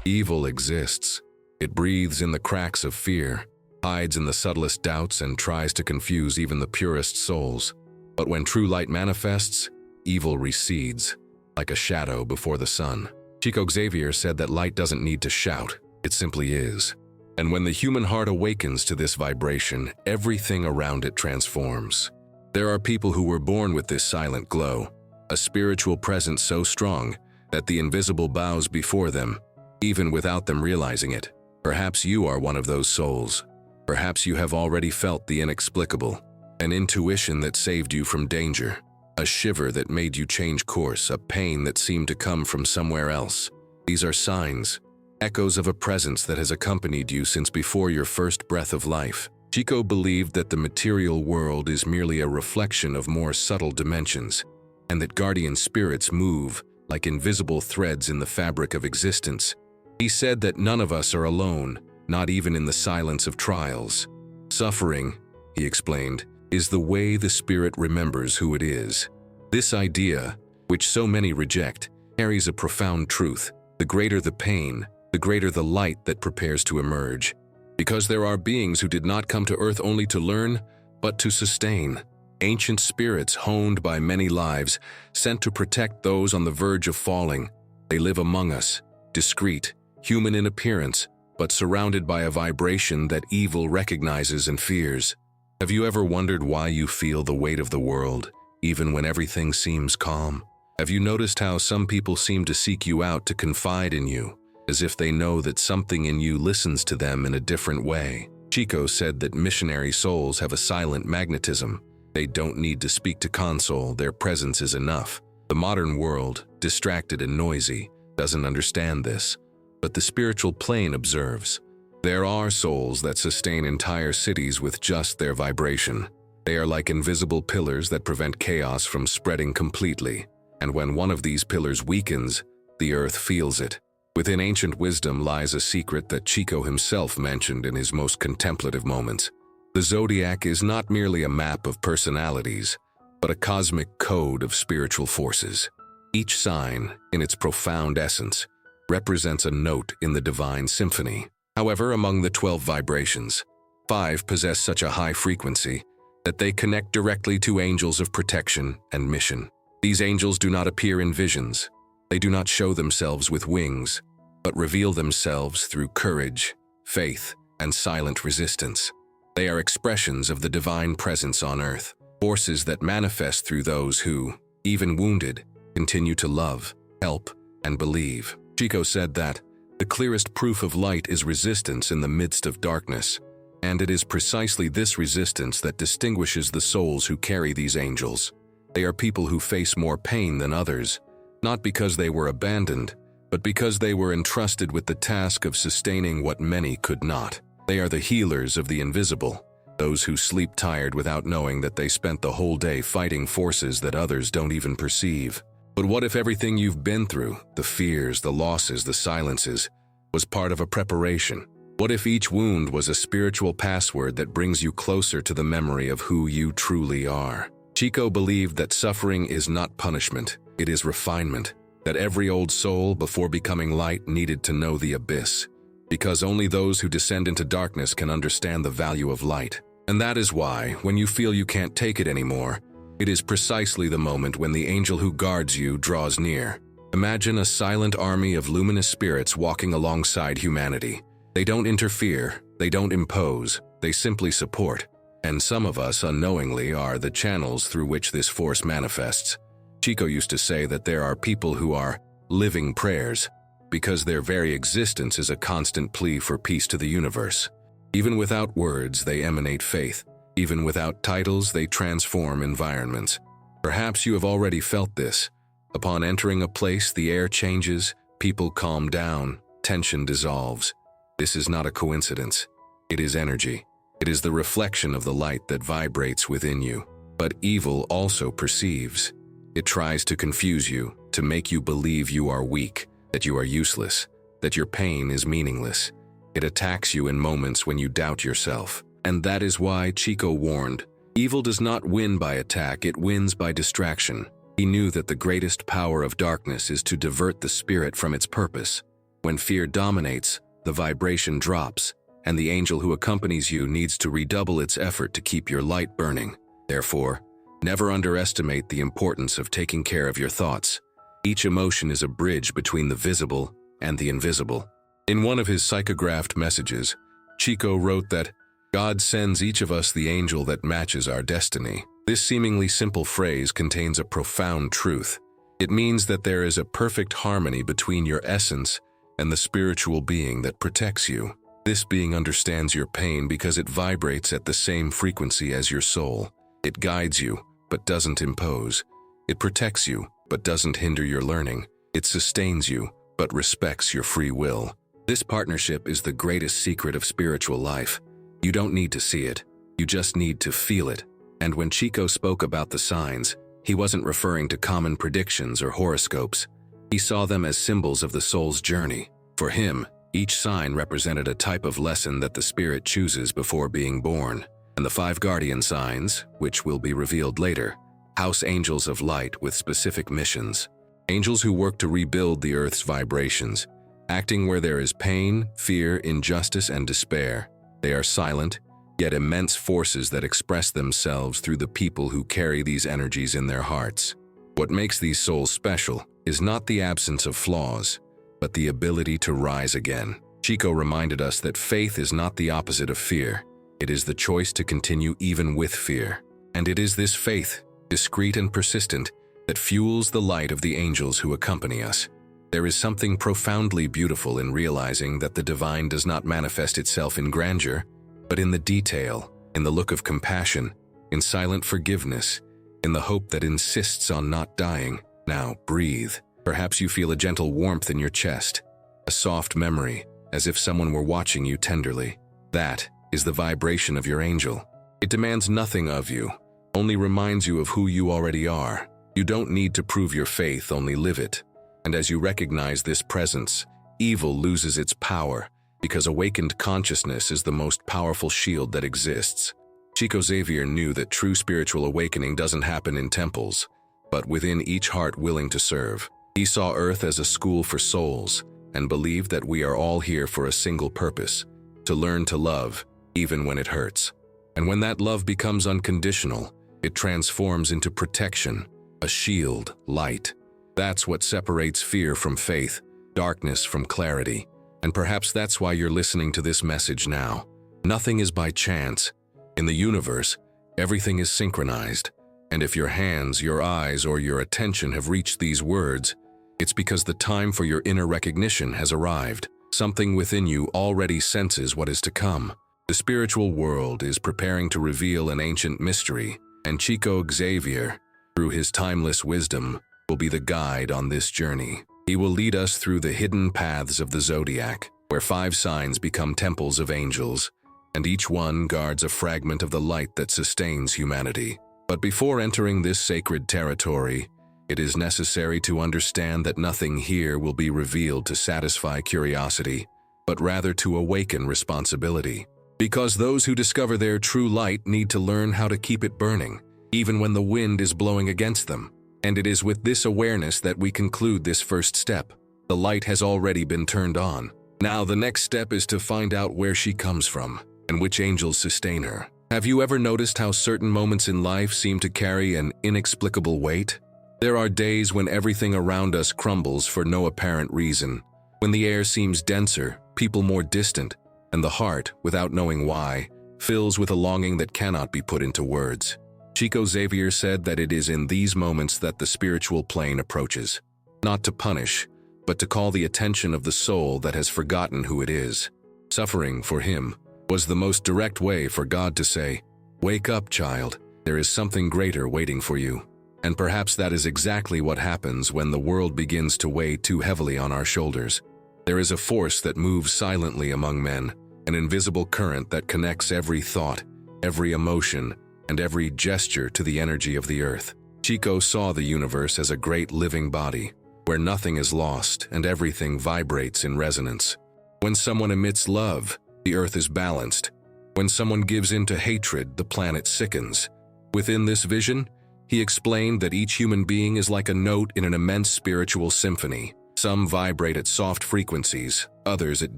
Evil exists. It breathes in the cracks of fear, hides in the subtlest doubts, and tries to confuse even the purest souls. But when true light manifests, evil recedes, like a shadow before the sun. Chico Xavier said that light doesn't need to shout, it simply is. And when the human heart awakens to this vibration, everything around it transforms. There are people who were born with this silent glow, a spiritual presence so strong that the invisible bows before them, even without them realizing it. Perhaps you are one of those souls. Perhaps you have already felt the inexplicable, an intuition that saved you from danger, a shiver that made you change course, a pain that seemed to come from somewhere else. These are signs, echoes of a presence that has accompanied you since before your first breath of life. Chico believed that the material world is merely a reflection of more subtle dimensions, and that guardian spirits move like invisible threads in the fabric of existence. He said that none of us are alone, not even in the silence of trials. Suffering, he explained, is the way the spirit remembers who it is. This idea, which so many reject, carries a profound truth. The greater the pain, the greater the light that prepares to emerge. Because there are beings who did not come to earth only to learn, but to sustain. Ancient spirits honed by many lives, sent to protect those on the verge of falling. They live among us, discreet, human in appearance, but surrounded by a vibration that evil recognizes and fears. Have you ever wondered why you feel the weight of the world, even when everything seems calm? Have you noticed how some people seem to seek you out to confide in you, as if they know that something in you listens to them in a different way? Chico said that missionary souls have a silent magnetism. They don't need to speak to console, their presence is enough. The modern world, distracted and noisy, doesn't understand this, but the spiritual plane observes. There are souls that sustain entire cities with just their vibration. They are like invisible pillars that prevent chaos from spreading completely. And when one of these pillars weakens, the earth feels it. Within ancient wisdom lies a secret that Chico himself mentioned in his most contemplative moments. The Zodiac is not merely a map of personalities, but a cosmic code of spiritual forces. Each sign, in its profound essence, represents a note in the divine symphony. However, among the 12 vibrations, 5 possess such a high frequency that they connect directly to angels of protection and mission. These angels do not appear in visions. They do not show themselves with wings, but reveal themselves through courage, faith, and silent resistance. They are expressions of the divine presence on earth, forces that manifest through those who, even wounded, continue to love, help, and believe. Chico said that the clearest proof of light is resistance in the midst of darkness, and it is precisely this resistance that distinguishes the souls who carry these angels. They are people who face more pain than others, not because they were abandoned, but because they were entrusted with the task of sustaining what many could not. They are the healers of the invisible, those who sleep tired without knowing that they spent the whole day fighting forces that others don't even perceive. But what if everything you've been through, the fears, the losses, the silences, was part of a preparation? What if each wound was a spiritual password that brings you closer to the memory of who you truly are? Chico believed that suffering is not punishment, it is refinement, that every old soul before becoming light needed to know the abyss, because only those who descend into darkness can understand the value of light. And that is why, when you feel you can't take it anymore, it is precisely the moment when the angel who guards you draws near. Imagine a silent army of luminous spirits walking alongside humanity. They don't interfere, they don't impose, they simply support. And some of us unknowingly are the channels through which this force manifests. Chico used to say that there are people who are living prayers, because their very existence is a constant plea for peace to the universe. Even without words, they emanate faith. Even without titles, they transform environments. Perhaps you have already felt this. Upon entering a place, the air changes, people calm down, tension dissolves. This is not a coincidence. It is energy. It is the reflection of the light that vibrates within you. But evil also perceives. It tries to confuse you, to make you believe you are weak, that you are useless, that your pain is meaningless. It attacks you in moments when you doubt yourself. And that is why Chico warned, evil does not win by attack, it wins by distraction. He knew that the greatest power of darkness is to divert the spirit from its purpose. When fear dominates, the vibration drops, and the angel who accompanies you needs to redouble its effort to keep your light burning. Therefore, never underestimate the importance of taking care of your thoughts. Each emotion is a bridge between the visible and the invisible. In one of his psychographed messages, Chico wrote that God sends each of us the angel that matches our destiny. This seemingly simple phrase contains a profound truth. It means that there is a perfect harmony between your essence and the spiritual being that protects you. This being understands your pain because it vibrates at the same frequency as your soul. It guides you, but doesn't impose. It protects you, but doesn't hinder your learning. It sustains you, but respects your free will. This partnership is the greatest secret of spiritual life. You don't need to see it. You just need to feel it. And when Chico spoke about the signs, he wasn't referring to common predictions or horoscopes. He saw them as symbols of the soul's journey. For him, each sign represented a type of lesson that the spirit chooses before being born. And the 5 guardian signs, which will be revealed later, house angels of light with specific missions. Angels who work to rebuild the earth's vibrations, acting where there is pain, fear, injustice, and despair. They are silent, yet immense forces that express themselves through the people who carry these energies in their hearts. What makes these souls special is not the absence of flaws, but the ability to rise again. Chico reminded us that faith is not the opposite of fear. It is the choice to continue even with fear. And it is this faith, discreet and persistent, that fuels the light of the angels who accompany us. There is something profoundly beautiful in realizing that the divine does not manifest itself in grandeur, but in the detail, in the look of compassion, in silent forgiveness, in the hope that insists on not dying. Now, breathe. Perhaps you feel a gentle warmth in your chest, a soft memory, as if someone were watching you tenderly. That is the vibration of your angel. It demands nothing of you, only reminds you of who you already are. You don't need to prove your faith, only live it. And as you recognize this presence, evil loses its power, because awakened consciousness is the most powerful shield that exists. Chico Xavier knew that true spiritual awakening doesn't happen in temples, but within each heart willing to serve. He saw Earth as a school for souls, and believed that we are all here for a single purpose, to learn to love, even when it hurts. And when that love becomes unconditional, it transforms into protection, a shield, light. That's what separates fear from faith, darkness from clarity. And perhaps that's why you're listening to this message now. Nothing is by chance. In the universe, everything is synchronized. And if your hands, your eyes, or your attention have reached these words, it's because the time for your inner recognition has arrived. Something within you already senses what is to come. The spiritual world is preparing to reveal an ancient mystery, and Chico Xavier, through his timeless wisdom, will be the guide on this journey. He will lead us through the hidden paths of the Zodiac, where 5 signs become temples of angels, and each one guards a fragment of the light that sustains humanity. But before entering this sacred territory, it is necessary to understand that nothing here will be revealed to satisfy curiosity, but rather to awaken responsibility. Because those who discover their true light need to learn how to keep it burning, even when the wind is blowing against them. And it is with this awareness that we conclude this first step. The light has already been turned on. Now the next step is to find out where she comes from, and which angels sustain her. Have you ever noticed how certain moments in life seem to carry an inexplicable weight? There are days when everything around us crumbles for no apparent reason, when the air seems denser, people more distant, and the heart, without knowing why, fills with a longing that cannot be put into words. Chico Xavier said that it is in these moments that the spiritual plane approaches, not to punish, but to call the attention of the soul that has forgotten who it is. Suffering, for him, was the most direct way for God to say, "Wake up, child, there is something greater waiting for you." And perhaps that is exactly what happens when the world begins to weigh too heavily on our shoulders. There is a force that moves silently among men, an invisible current that connects every thought, every emotion, and every gesture to the energy of the earth. Chico saw the universe as a great living body, where nothing is lost and everything vibrates in resonance. When someone emits love, the earth is balanced. When someone gives in to hatred, the planet sickens. Within this vision, he explained that each human being is like a note in an immense spiritual symphony, Some vibrate at soft frequencies, others at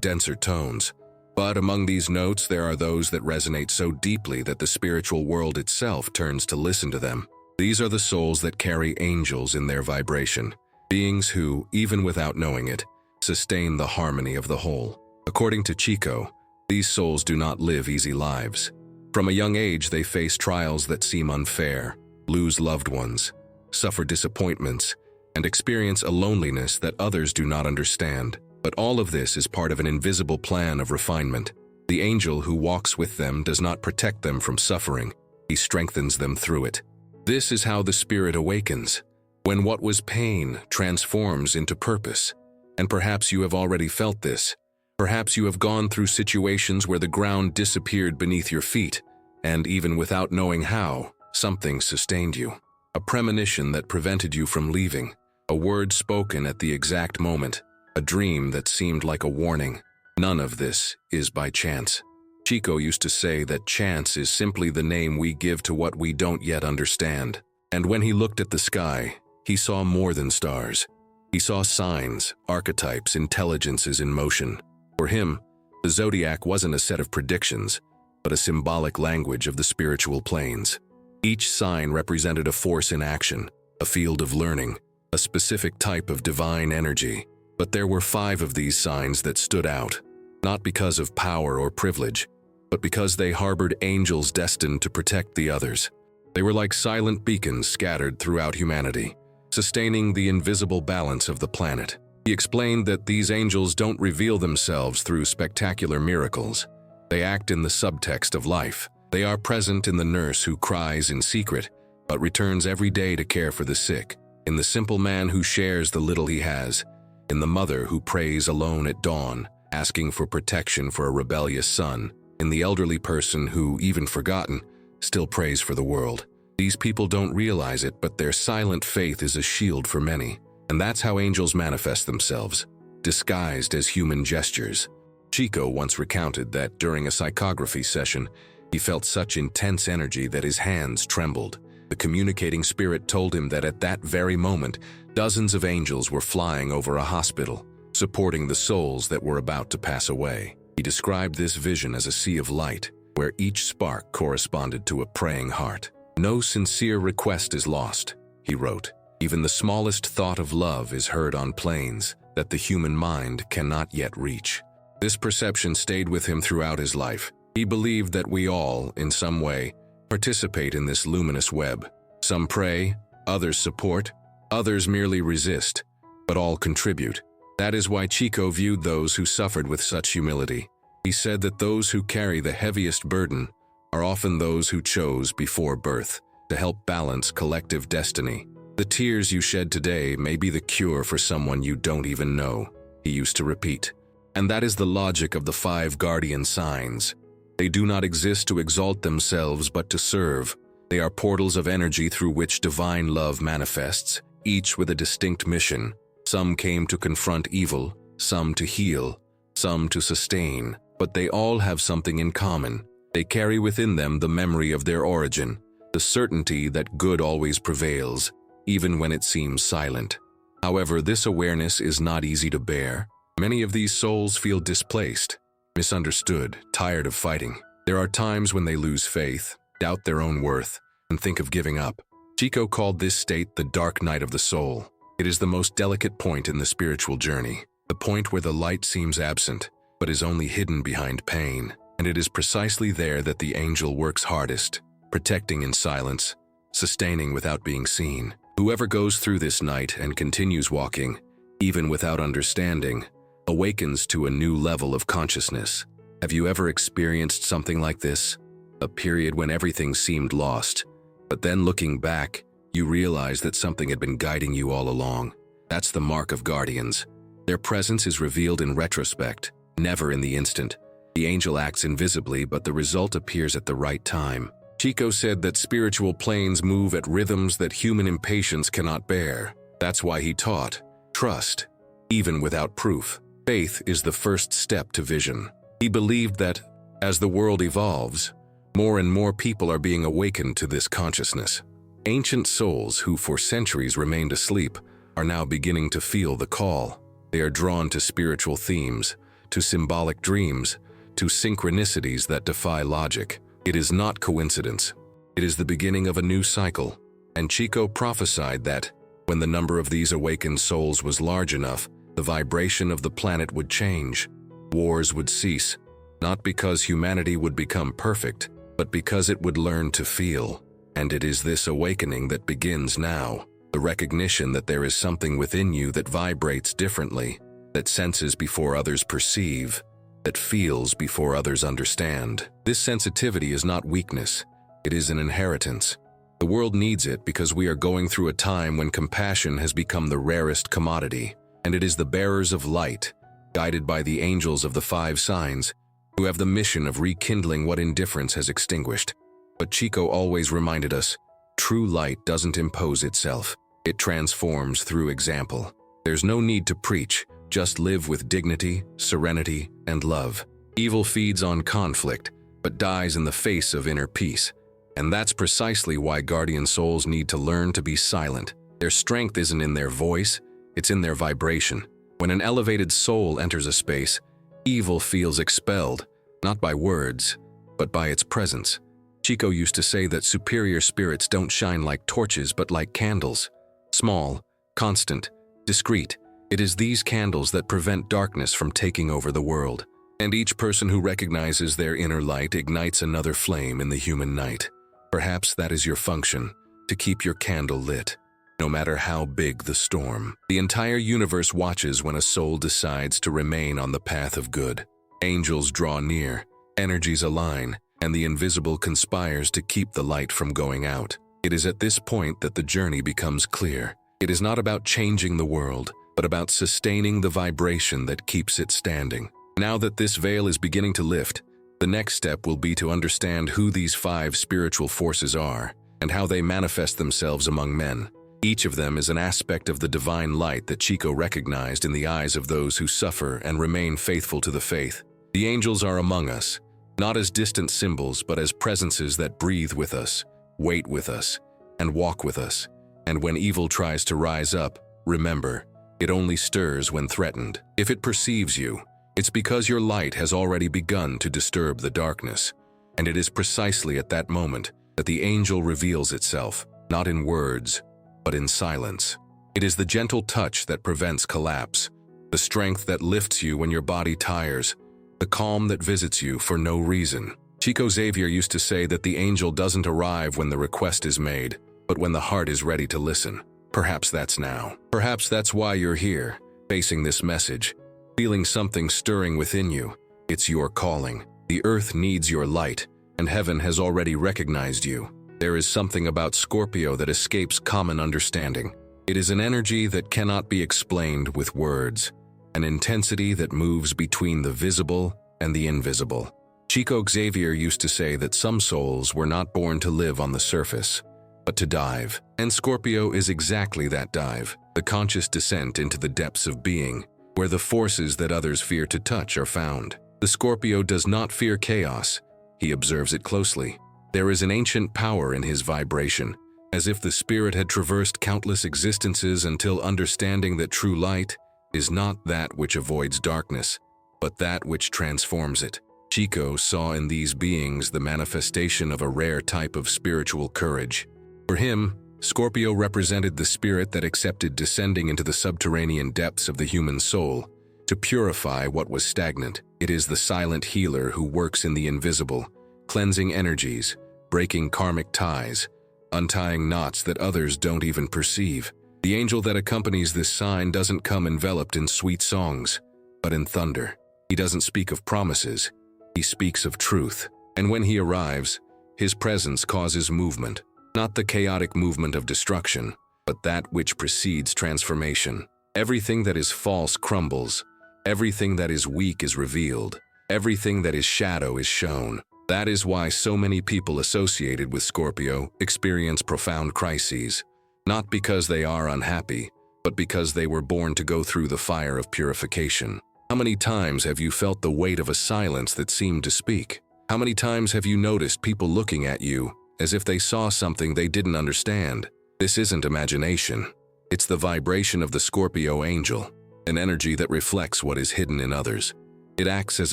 denser tones. But among these notes, there are those that resonate so deeply that the spiritual world itself turns to listen to them. These are the souls that carry angels in their vibration, beings who, even without knowing it, sustain the harmony of the whole. According to Chico, these souls do not live easy lives. From a young age, they face trials that seem unfair, lose loved ones, suffer disappointments, and experience a loneliness that others do not understand. But all of this is part of an invisible plan of refinement. The angel who walks with them does not protect them from suffering, he strengthens them through it. This is how the spirit awakens, when what was pain transforms into purpose. And perhaps you have already felt this. Perhaps you have gone through situations where the ground disappeared beneath your feet, and even without knowing how, something sustained you. A premonition that prevented you from leaving, a word spoken at the exact moment, a dream that seemed like a warning. None of this is by chance. Chico used to say that chance is simply the name we give to what we don't yet understand. And when he looked at the sky, he saw more than stars. He saw signs, archetypes, intelligences in motion. For him, the Zodiac wasn't a set of predictions, but a symbolic language of the spiritual planes. Each sign represented a force in action, a field of learning, a specific type of divine energy. But there were 5 of these signs that stood out, not because of power or privilege, but because they harbored angels destined to protect the others. They were like silent beacons scattered throughout humanity, sustaining the invisible balance of the planet. He explained that these angels don't reveal themselves through spectacular miracles. They act in the subtext of life. They are present in the nurse who cries in secret, but returns every day to care for the sick, in the simple man who shares the little he has, in the mother who prays alone at dawn, asking for protection for a rebellious son, in the elderly person who, even forgotten, still prays for the world. These people don't realize it, but their silent faith is a shield for many. And that's how angels manifest themselves, disguised as human gestures. Chico once recounted that during a psychography session, he felt such intense energy that his hands trembled. The communicating spirit told him that at that very moment, dozens of angels were flying over a hospital, supporting the souls that were about to pass away. He described this vision as a sea of light, where each spark corresponded to a praying heart. "No sincere request is lost," he wrote. "Even the smallest thought of love is heard on planes that the human mind cannot yet reach." This perception stayed with him throughout his life. He believed that we all, in some way, participate in this luminous web. Some pray, others support, others merely resist, but all contribute. That is why Chico viewed those who suffered with such humility. He said that those who carry the heaviest burden are often those who chose before birth to help balance collective destiny. "The tears you shed today may be the cure for someone you don't even know," he used to repeat. And that is the logic of the 5 guardian signs. They do not exist to exalt themselves but to serve. They are portals of energy through which divine love manifests, each with a distinct mission. Some came to confront evil, some to heal, some to sustain, but they all have something in common. They carry within them the memory of their origin, the certainty that good always prevails, even when it seems silent. However, this awareness is not easy to bear. Many of these souls feel displaced, misunderstood, tired of fighting. There are times when they lose faith, doubt their own worth, and think of giving up. Chico called this state the dark night of the soul. It is the most delicate point in the spiritual journey, the point where the light seems absent, but is only hidden behind pain. And it is precisely there that the angel works hardest, protecting in silence, sustaining without being seen. Whoever goes through this night and continues walking, even without understanding, awakens to a new level of consciousness. Have you ever experienced something like this? A period when everything seemed lost, but then looking back, you realize that something had been guiding you all along. That's the mark of guardians. Their presence is revealed in retrospect, never in the instant. The angel acts invisibly, but the result appears at the right time. Chico said that spiritual planes move at rhythms that human impatience cannot bear. That's why he taught, trust, even without proof. Faith is the first step to vision. He believed that, as the world evolves, more and more people are being awakened to this consciousness. Ancient souls who for centuries remained asleep are now beginning to feel the call. They are drawn to spiritual themes, to symbolic dreams, to synchronicities that defy logic. It is not coincidence. It is the beginning of a new cycle. And Chico prophesied that, when the number of these awakened souls was large enough, the vibration of the planet would change. Wars would cease, not because humanity would become perfect, but because it would learn to feel. And it is this awakening that begins now. The recognition that there is something within you that vibrates differently, that senses before others perceive, that feels before others understand. This sensitivity is not weakness. It is an inheritance. The world needs it because we are going through a time when compassion has become the rarest commodity, and it is the bearers of light, guided by the angels of the 5 signs, who have the mission of rekindling what indifference has extinguished. But Chico always reminded us, true light doesn't impose itself. It transforms through example. There's no need to preach, just live with dignity, serenity, and love. Evil feeds on conflict, but dies in the face of inner peace. And that's precisely why guardian souls need to learn to be silent. Their strength isn't in their voice, it's in their vibration. When an elevated soul enters a space, evil feels expelled, not by words, but by its presence. Chico used to say that superior spirits don't shine like torches but like candles. Small, constant, discreet. It is these candles that prevent darkness from taking over the world. And each person who recognizes their inner light ignites another flame in the human night. Perhaps that is your function, to keep your candle lit, no matter how big the storm. The entire universe watches when a soul decides to remain on the path of good. Angels draw near, energies align, and the invisible conspires to keep the light from going out. It is at this point that the journey becomes clear. It is not about changing the world, but about sustaining the vibration that keeps it standing. Now that this veil is beginning to lift, the next step will be to understand who these 5 spiritual forces are and how they manifest themselves among men. Each of them is an aspect of the divine light that Chico recognized in the eyes of those who suffer and remain faithful to the faith. The angels are among us, not as distant symbols, but as presences that breathe with us, wait with us, and walk with us. And when evil tries to rise up, remember, it only stirs when threatened. If it perceives you, it's because your light has already begun to disturb the darkness. And it is precisely at that moment that the angel reveals itself, not in words, but in silence. It is the gentle touch that prevents collapse, the strength that lifts you when your body tires, the calm that visits you for no reason. Chico Xavier used to say that the angel doesn't arrive when the request is made, but when the heart is ready to listen. Perhaps that's now. Perhaps that's why you're here, facing this message, feeling something stirring within you. It's your calling. The earth needs your light, and heaven has already recognized you. There is something about Scorpio that escapes common understanding. It is an energy that cannot be explained with words, an intensity that moves between the visible and the invisible. Chico Xavier used to say that some souls were not born to live on the surface, but to dive. And Scorpio is exactly that dive, the conscious descent into the depths of being, where the forces that others fear to touch are found. The Scorpio does not fear chaos. He observes it closely. There is an ancient power in his vibration, as if the spirit had traversed countless existences until understanding that true light is not that which avoids darkness, but that which transforms it. Chico saw in these beings the manifestation of a rare type of spiritual courage. For him, Scorpio represented the spirit that accepted descending into the subterranean depths of the human soul to purify what was stagnant. It is the silent healer who works in the invisible, cleansing energies, breaking karmic ties, untying knots that others don't even perceive. The angel that accompanies this sign doesn't come enveloped in sweet songs, but in thunder. He doesn't speak of promises, he speaks of truth. And when he arrives, his presence causes movement. Not the chaotic movement of destruction, but that which precedes transformation. Everything that is false crumbles. Everything that is weak is revealed. Everything that is shadow is shown. That is why so many people associated with Scorpio experience profound crises, not because they are unhappy, but because they were born to go through the fire of purification. How many times have you felt the weight of a silence that seemed to speak? How many times have you noticed people looking at you as if they saw something they didn't understand? This isn't imagination. It's the vibration of the Scorpio angel. an energy that reflects what is hidden in others. It acts as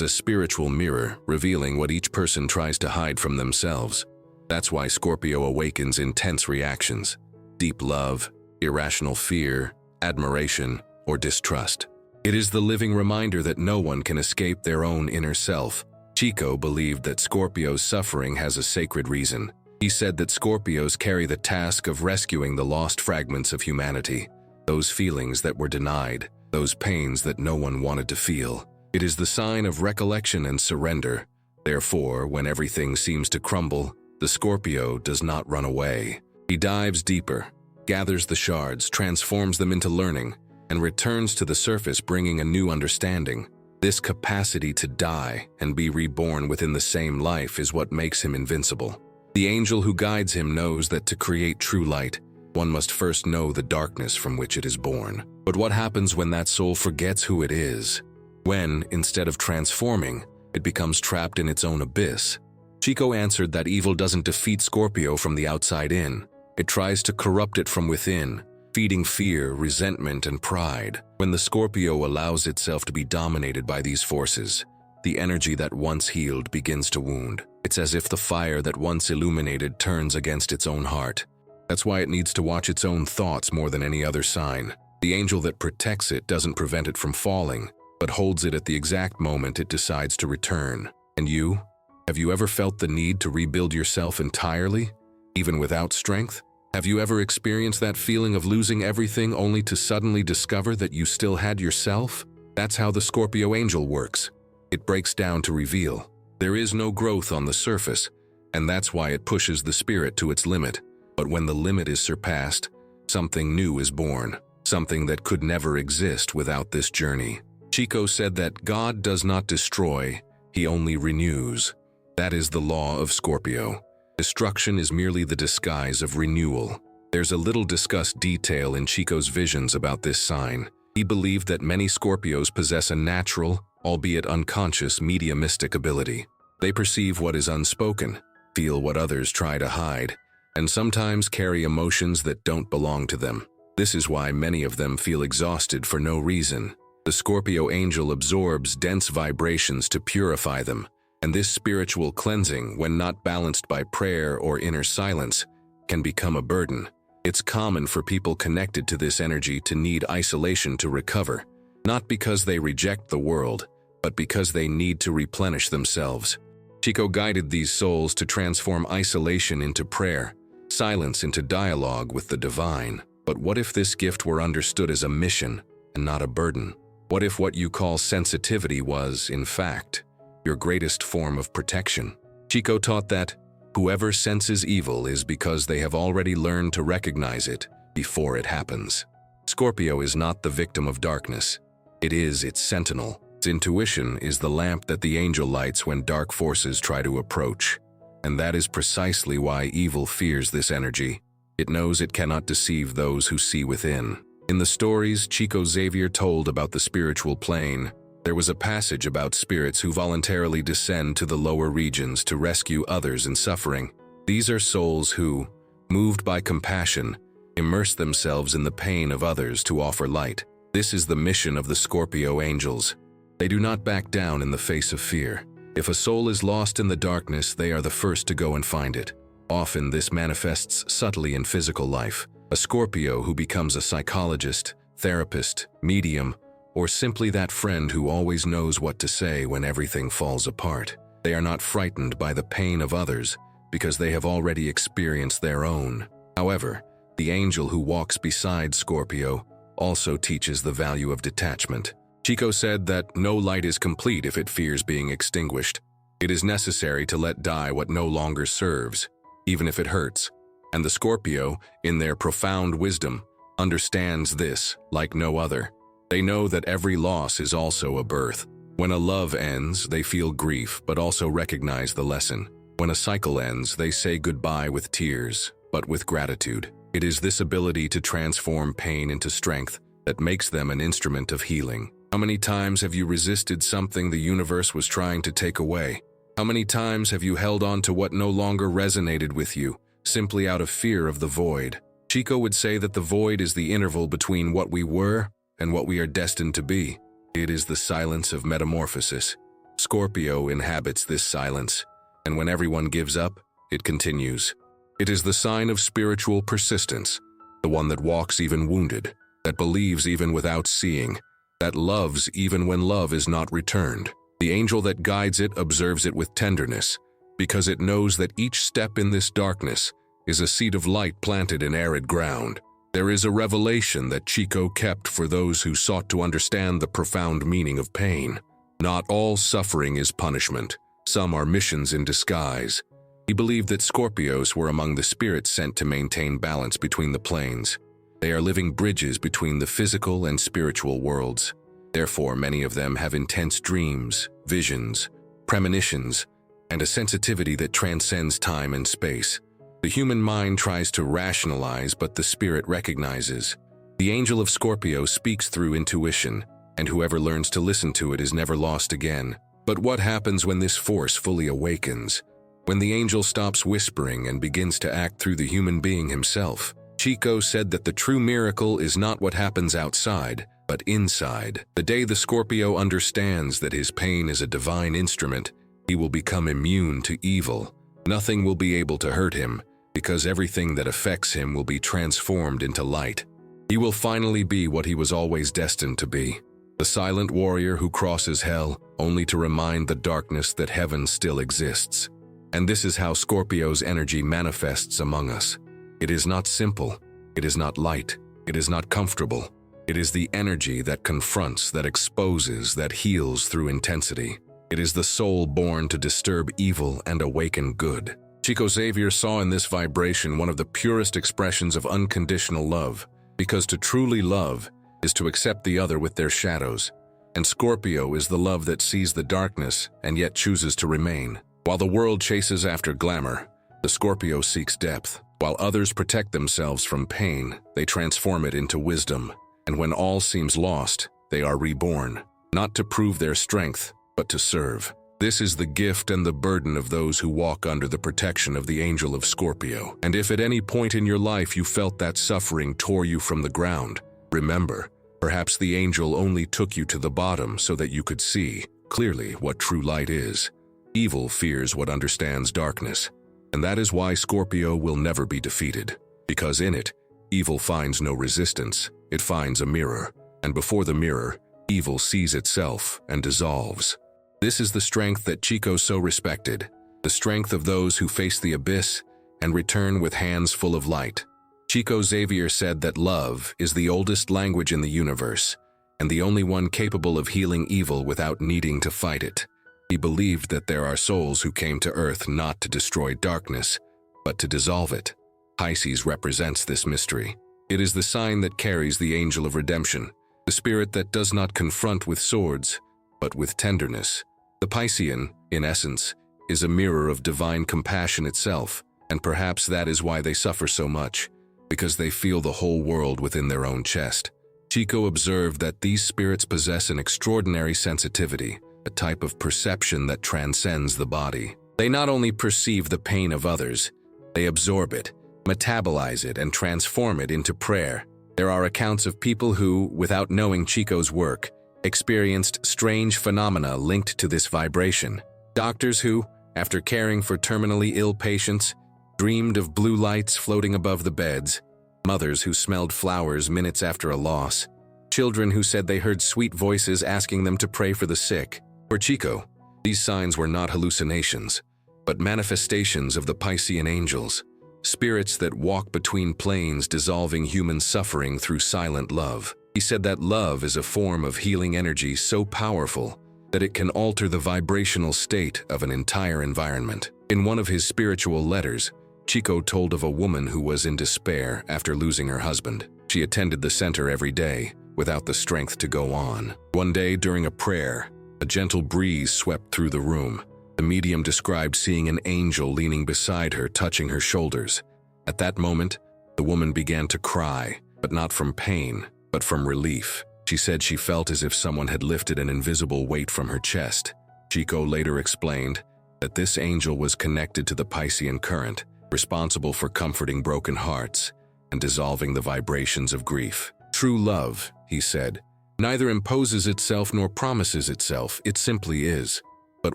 a spiritual mirror, revealing what each person tries to hide from themselves. That's why Scorpio awakens intense reactions: deep love, irrational fear, admiration, or distrust. It is the living reminder that no one can escape their own inner self. Chico believed that Scorpio's suffering has a sacred reason. He said that Scorpios carry the task of rescuing the lost fragments of humanity, those feelings that were denied, those pains that no one wanted to feel. It is the sign of recollection and surrender. Therefore, when everything seems to crumble, the Scorpio does not run away. He dives deeper, gathers the shards, transforms them into learning, and returns to the surface bringing a new understanding. This capacity to die and be reborn within the same life is what makes him invincible. The angel who guides him knows that to create true light, one must first know the darkness from which it is born. But what happens when that soul forgets who it is? When, instead of transforming, it becomes trapped in its own abyss? Chico answered that evil doesn't defeat Scorpio from the outside in. It tries to corrupt it from within, feeding fear, resentment, and pride. When the Scorpio allows itself to be dominated by these forces, the energy that once healed begins to wound. It's as if the fire that once illuminated turns against its own heart. That's why it needs to watch its own thoughts more than any other sign. The angel that protects it doesn't prevent it from falling, but holds it at the exact moment it decides to return. And you? Have you ever felt the need to rebuild yourself entirely, even without strength? Have you ever experienced that feeling of losing everything only to suddenly discover that you still had yourself? That's how the Scorpio angel works. It breaks down to reveal. There is no growth on the surface, and that's why it pushes the spirit to its limit. But when the limit is surpassed, something new is born, something that could never exist without this journey. Chico said that God does not destroy, he only renews. That is the law of Scorpio. Destruction is merely the disguise of renewal. There's a little discussed detail in Chico's visions about this sign. He believed that many Scorpios possess a natural, albeit unconscious, mediumistic ability. They perceive what is unspoken, feel what others try to hide, and sometimes carry emotions that don't belong to them. This is why many of them feel exhausted for no reason. The Scorpio angel absorbs dense vibrations to purify them, and this spiritual cleansing, when not balanced by prayer or inner silence, can become a burden. It's common for people connected to this energy to need isolation to recover, not because they reject the world, but because they need to replenish themselves. Chico guided these souls to transform isolation into prayer, silence into dialogue with the divine. But what if this gift were understood as a mission and not a burden? What if what you call sensitivity was, in fact, your greatest form of protection? Chico taught that whoever senses evil is because they have already learned to recognize it before it happens. Scorpio is not the victim of darkness. It is its sentinel. Its intuition is the lamp that the angel lights when dark forces try to approach. And that is precisely why evil fears this energy. It knows it cannot deceive those who see within. In the stories Chico Xavier told about the spiritual plane, there was a passage about spirits who voluntarily descend to the lower regions to rescue others in suffering. These are souls who, moved by compassion, immerse themselves in the pain of others to offer light. This is the mission of the Scorpio angels. They do not back down in the face of fear. If a soul is lost in the darkness, they are the first to go and find it. Often this manifests subtly in physical life. A Scorpio who becomes a psychologist, therapist, medium, or simply that friend who always knows what to say when everything falls apart. They are not frightened by the pain of others because they have already experienced their own. However, the angel who walks beside Scorpio also teaches the value of detachment. Chico said that no light is complete if it fears being extinguished. It is necessary to let die what no longer serves, even if it hurts. And the Scorpio, in their profound wisdom, understands this like no other. They know that every loss is also a birth. When a love ends, they feel grief, but also recognize the lesson. When a cycle ends, they say goodbye with tears, but with gratitude. It is this ability to transform pain into strength that makes them an instrument of healing. How many times have you resisted something the universe was trying to take away? How many times have you held on to what no longer resonated with you, simply out of fear of the void? Chico would say that the void is the interval between what we were and what we are destined to be. It is the silence of metamorphosis. Scorpio inhabits this silence, and when everyone gives up, it continues. It is the sign of spiritual persistence, the one that walks even wounded, that believes even without seeing, that loves even when love is not returned. The angel that guides it observes it with tenderness, because it knows that each step in this darkness is a seed of light planted in arid ground. There is a revelation that Chico kept for those who sought to understand the profound meaning of pain. Not all suffering is punishment. Some are missions in disguise. He believed that Scorpios were among the spirits sent to maintain balance between the planes. They are living bridges between the physical and spiritual worlds. Therefore, many of them have intense dreams, visions, premonitions, and a sensitivity that transcends time and space. The human mind tries to rationalize, but the spirit recognizes. The angel of Scorpio speaks through intuition, and whoever learns to listen to it is never lost again. But what happens when this force fully awakens? When the angel stops whispering and begins to act through the human being himself? Chico said that the true miracle is not what happens outside, but inside. The day the Scorpio understands that his pain is a divine instrument, he will become immune to evil. Nothing will be able to hurt him, because everything that affects him will be transformed into light. He will finally be what he was always destined to be, the silent warrior who crosses hell only to remind the darkness that heaven still exists. And this is how Scorpio's energy manifests among us. It is not simple, it is not light, it is not comfortable. It is the energy that confronts, that exposes, that heals through intensity. It is the soul born to disturb evil and awaken good. Chico Xavier saw in this vibration one of the purest expressions of unconditional love, because to truly love is to accept the other with their shadows. And Scorpio is the love that sees the darkness and yet chooses to remain. While the world chases after glamour, the Scorpio seeks depth. While others protect themselves from pain, they transform it into wisdom. And when all seems lost, they are reborn, not to prove their strength, but to serve. This is the gift and the burden of those who walk under the protection of the angel of Scorpio. And if at any point in your life you felt that suffering tore you from the ground, remember, perhaps the angel only took you to the bottom so that you could see clearly what true light is. Evil fears what understands darkness, and that is why Scorpio will never be defeated, because in it, evil finds no resistance, it finds a mirror, and before the mirror, evil sees itself and dissolves. This is the strength that Chico so respected, the strength of those who face the abyss and return with hands full of light. Chico Xavier said that love is the oldest language in the universe, and the only one capable of healing evil without needing to fight it. He believed that there are souls who came to Earth not to destroy darkness, but to dissolve it. Pisces represents this mystery. It is the sign that carries the angel of redemption, the spirit that does not confront with swords, but with tenderness. The Piscean, in essence, is a mirror of divine compassion itself, and perhaps that is why they suffer so much, because they feel the whole world within their own chest. Chico observed that these spirits possess an extraordinary sensitivity, a type of perception that transcends the body. They not only perceive the pain of others, they absorb it, metabolize it, and transform it into prayer. There are accounts of people who, without knowing Chico's work, experienced strange phenomena linked to this vibration. Doctors who, after caring for terminally ill patients, dreamed of blue lights floating above the beds, mothers who smelled flowers minutes after a loss, children who said they heard sweet voices asking them to pray for the sick. For Chico, these signs were not hallucinations, but manifestations of the Piscean angels, spirits that walk between planes dissolving human suffering through silent love. He said that love is a form of healing energy so powerful that it can alter the vibrational state of an entire environment. In one of his spiritual letters, Chico told of a woman who was in despair after losing her husband. She attended the center every day, without the strength to go on. One day during a prayer, a gentle breeze swept through the room. The medium described seeing an angel leaning beside her, touching her shoulders. At that moment, the woman began to cry, but not from pain, but from relief. She said she felt as if someone had lifted an invisible weight from her chest. Chico later explained that this angel was connected to the Piscean current, responsible for comforting broken hearts and dissolving the vibrations of grief. True love, he said, Neither imposes itself nor promises itself, it simply is. But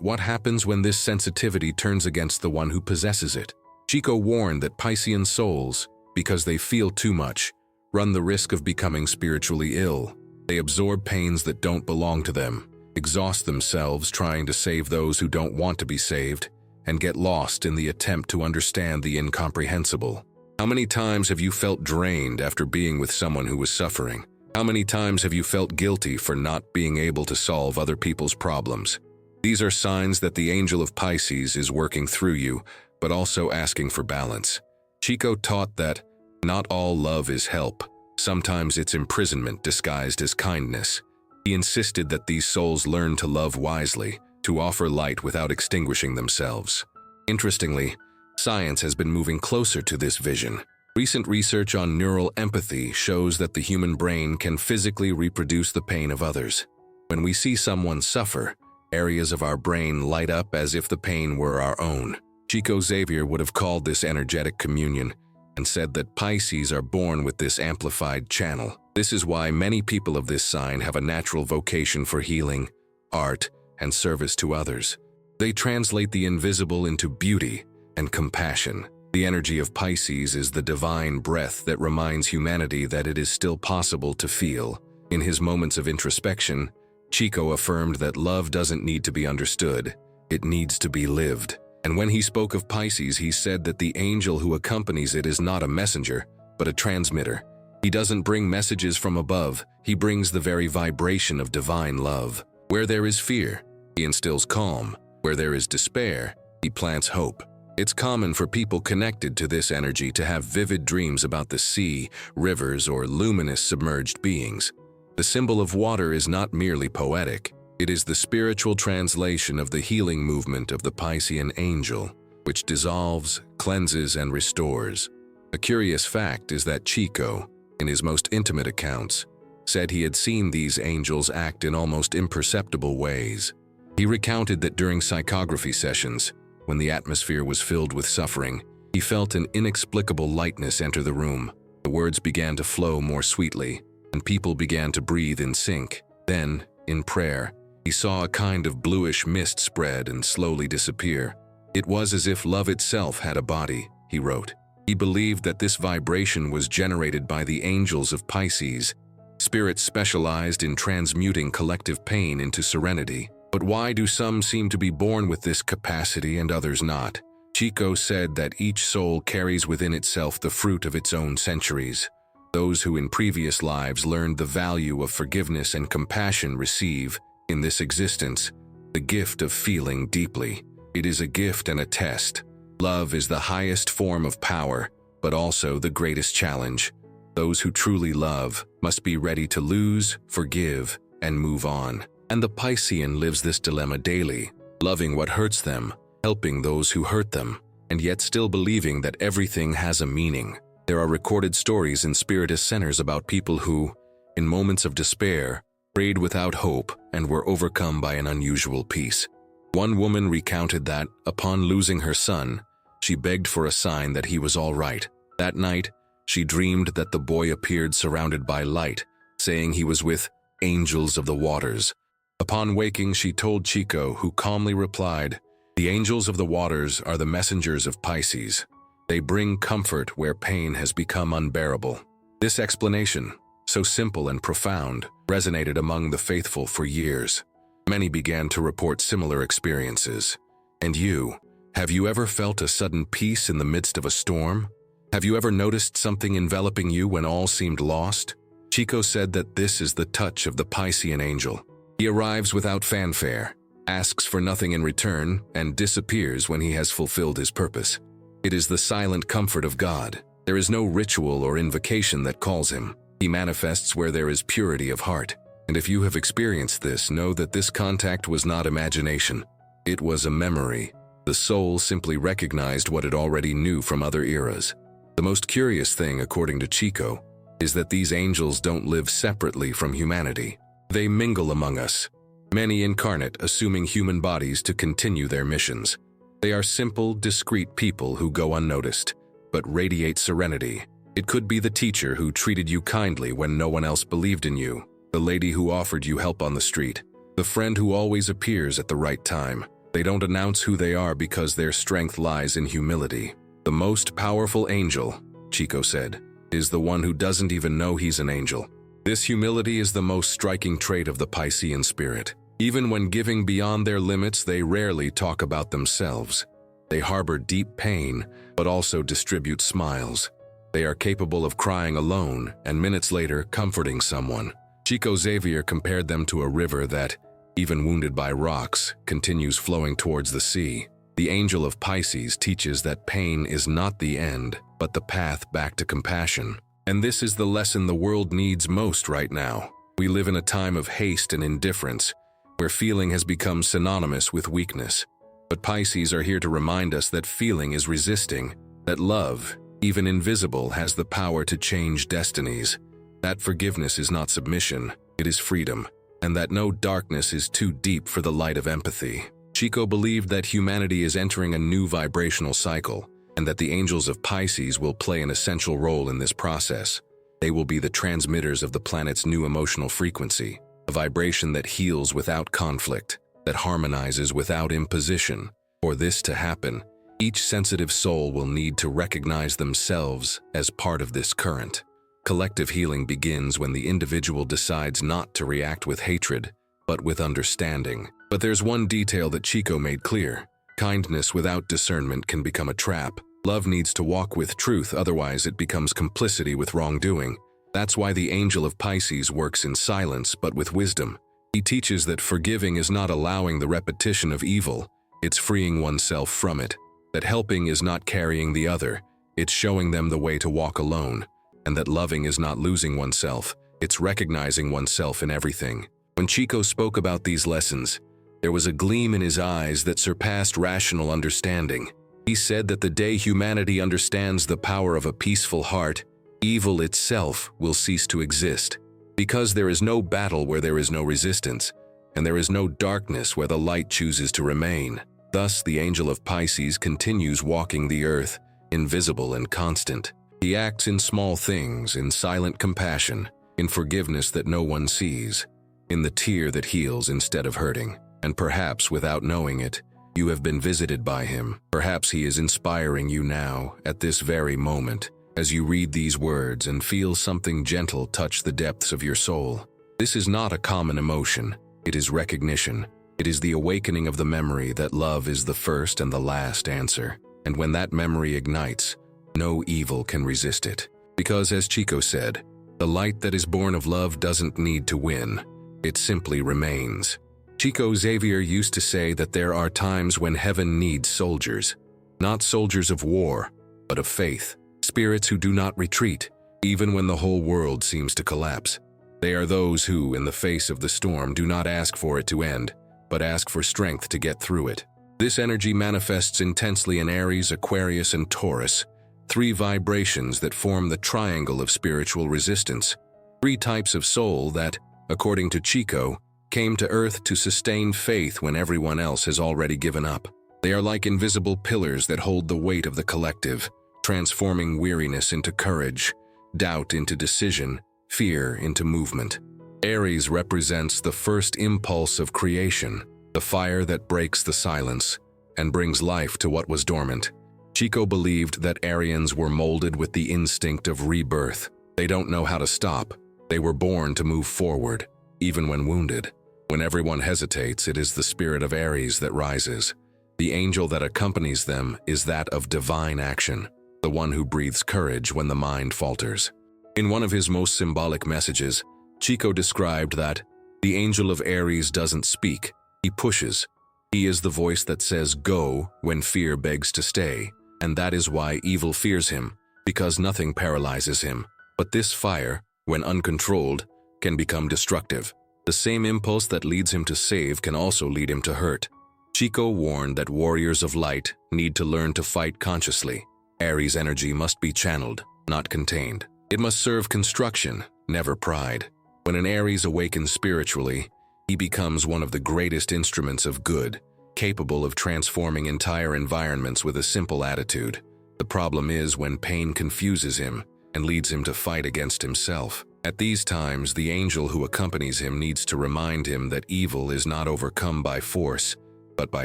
what happens when this sensitivity turns against the one who possesses it? Chico warned that Piscean souls, because they feel too much, run the risk of becoming spiritually ill. They absorb pains that don't belong to them, exhaust themselves trying to save those who don't want to be saved, and get lost in the attempt to understand the incomprehensible. How many times have you felt drained after being with someone who was suffering? How many times have you felt guilty for not being able to solve other people's problems? These are signs that the angel of Pisces is working through you, but also asking for balance. Chico taught that not all love is help. Sometimes it's imprisonment disguised as kindness. He insisted that these souls learn to love wisely, to offer light without extinguishing themselves. Interestingly, science has been moving closer to this vision. Recent research on neural empathy shows that the human brain can physically reproduce the pain of others. When we see someone suffer, areas of our brain light up as if the pain were our own. Chico Xavier would have called this energetic communion and said that Pisces are born with this amplified channel. This is why many people of this sign have a natural vocation for healing, art, and service to others. They translate the invisible into beauty and compassion. The energy of Pisces is the divine breath that reminds humanity that it is still possible to feel. In his moments of introspection, Chico affirmed that love doesn't need to be understood, it needs to be lived. And when he spoke of Pisces, he said that the angel who accompanies it is not a messenger, but a transmitter. He doesn't bring messages from above, he brings the very vibration of divine love. Where there is fear, he instills calm. Where there is despair, he plants hope. It's common for people connected to this energy to have vivid dreams about the sea, rivers, or luminous submerged beings. The symbol of water is not merely poetic. It is the spiritual translation of the healing movement of the Piscean angel, which dissolves, cleanses, and restores. A curious fact is that Chico, in his most intimate accounts, said he had seen these angels act in almost imperceptible ways. He recounted that during psychography sessions, when the atmosphere was filled with suffering, he felt an inexplicable lightness enter the room. The words began to flow more sweetly, and people began to breathe in sync. Then, in prayer, he saw a kind of bluish mist spread and slowly disappear. It was as if love itself had a body, he wrote. He believed that this vibration was generated by the angels of Pisces, spirits specialized in transmuting collective pain into serenity. But why do some seem to be born with this capacity and others not? Chico said that each soul carries within itself the fruit of its own centuries. Those who in previous lives learned the value of forgiveness and compassion receive, in this existence, the gift of feeling deeply. It is a gift and a test. Love is the highest form of power, but also the greatest challenge. Those who truly love must be ready to lose, forgive, and move on. And the Piscean lives this dilemma daily, loving what hurts them, helping those who hurt them, and yet still believing that everything has a meaning. There are recorded stories in spiritist centers about people who, in moments of despair, prayed without hope and were overcome by an unusual peace. One woman recounted that, upon losing her son, she begged for a sign that he was all right. That night, she dreamed that the boy appeared surrounded by light, saying he was with angels of the waters. Upon waking, she told Chico, who calmly replied, "The angels of the waters are the messengers of Pisces. They bring comfort where pain has become unbearable." This explanation, so simple and profound, resonated among the faithful for years. Many began to report similar experiences. And you, have you ever felt a sudden peace in the midst of a storm? Have you ever noticed something enveloping you when all seemed lost? Chico said that this is the touch of the Piscean angel. He arrives without fanfare, asks for nothing in return, and disappears when he has fulfilled his purpose. It is the silent comfort of God. There is no ritual or invocation that calls him. He manifests where there is purity of heart. And if you have experienced this, know that this contact was not imagination. It was a memory. The soul simply recognized what it already knew from other eras. The most curious thing, according to Chico, is that these angels don't live separately from humanity. They mingle among us, many incarnate, assuming human bodies to continue their missions. They are simple, discreet people who go unnoticed, but radiate serenity. It could be the teacher who treated you kindly when no one else believed in you, the lady who offered you help on the street, the friend who always appears at the right time. They don't announce who they are because their strength lies in humility. The most powerful angel, Chico said, is the one who doesn't even know he's an angel. This humility is the most striking trait of the Piscean spirit. Even when giving beyond their limits, they rarely talk about themselves. They harbor deep pain, but also distribute smiles. They are capable of crying alone and minutes later comforting someone. Chico Xavier compared them to a river that, even wounded by rocks, continues flowing towards the sea. The angel of Pisces teaches that pain is not the end, but the path back to compassion. And this is the lesson the world needs most right now. We live in a time of haste and indifference, where feeling has become synonymous with weakness. But Pisces are here to remind us that feeling is resisting, that love, even invisible, has the power to change destinies, that forgiveness is not submission, it is freedom, and that no darkness is too deep for the light of empathy. Chico believed that humanity is entering a new vibrational cycle, and that the angels of Pisces will play an essential role in this process. They will be the transmitters of the planet's new emotional frequency, a vibration that heals without conflict, that harmonizes without imposition. For this to happen, each sensitive soul will need to recognize themselves as part of this current. Collective healing begins when the individual decides not to react with hatred, but with understanding. But there's one detail that Chico made clear. Kindness without discernment can become a trap. Love needs to walk with truth, otherwise it becomes complicity with wrongdoing. That's why the angel of Pisces works in silence but with wisdom. He teaches that forgiving is not allowing the repetition of evil, it's freeing oneself from it. That helping is not carrying the other, it's showing them the way to walk alone. And that loving is not losing oneself, it's recognizing oneself in everything. When Chico spoke about these lessons, there was a gleam in his eyes that surpassed rational understanding. He said that the day humanity understands the power of a peaceful heart, evil itself will cease to exist. Because there is no battle where there is no resistance, and there is no darkness where the light chooses to remain. Thus, the angel of Pisces continues walking the earth, invisible and constant. He acts in small things, in silent compassion, in forgiveness that no one sees, in the tear that heals instead of hurting. And perhaps, without knowing it, you have been visited by him. Perhaps he is inspiring you now, at this very moment, as you read these words and feel something gentle touch the depths of your soul. This is not a common emotion, it is recognition. It is the awakening of the memory that love is the first and the last answer. And when that memory ignites, no evil can resist it. Because, as Chico said, the light that is born of love doesn't need to win, it simply remains. Chico Xavier used to say that there are times when heaven needs soldiers, not soldiers of war, but of faith, spirits who do not retreat, even when the whole world seems to collapse. They are those who, in the face of the storm, do not ask for it to end, but ask for strength to get through it. This energy manifests intensely in Aries, Aquarius, and Taurus, three vibrations that form the triangle of spiritual resistance, three types of soul that, according to Chico, came to Earth to sustain faith when everyone else has already given up. They are like invisible pillars that hold the weight of the collective, transforming weariness into courage, doubt into decision, fear into movement. Aries represents the first impulse of creation, the fire that breaks the silence and brings life to what was dormant. Chico believed that Arians were molded with the instinct of rebirth. They don't know how to stop. They were born to move forward, even when wounded. When everyone hesitates, it is the spirit of Aries that rises. The angel that accompanies them is that of divine action, the one who breathes courage when the mind falters. In one of his most symbolic messages, Chico described that the angel of Aries doesn't speak, he pushes. He is the voice that says go when fear begs to stay, and that is why evil fears him, because nothing paralyzes him. But this fire, when uncontrolled, can become destructive. The same impulse that leads him to save can also lead him to hurt. Chico warned that warriors of light need to learn to fight consciously. Aries energy must be channeled, not contained. It must serve construction, never pride. When an Aries awakens spiritually, he becomes one of the greatest instruments of good, capable of transforming entire environments with a simple attitude. The problem is when pain confuses him and leads him to fight against himself. At these times, the angel who accompanies him needs to remind him that evil is not overcome by force, but by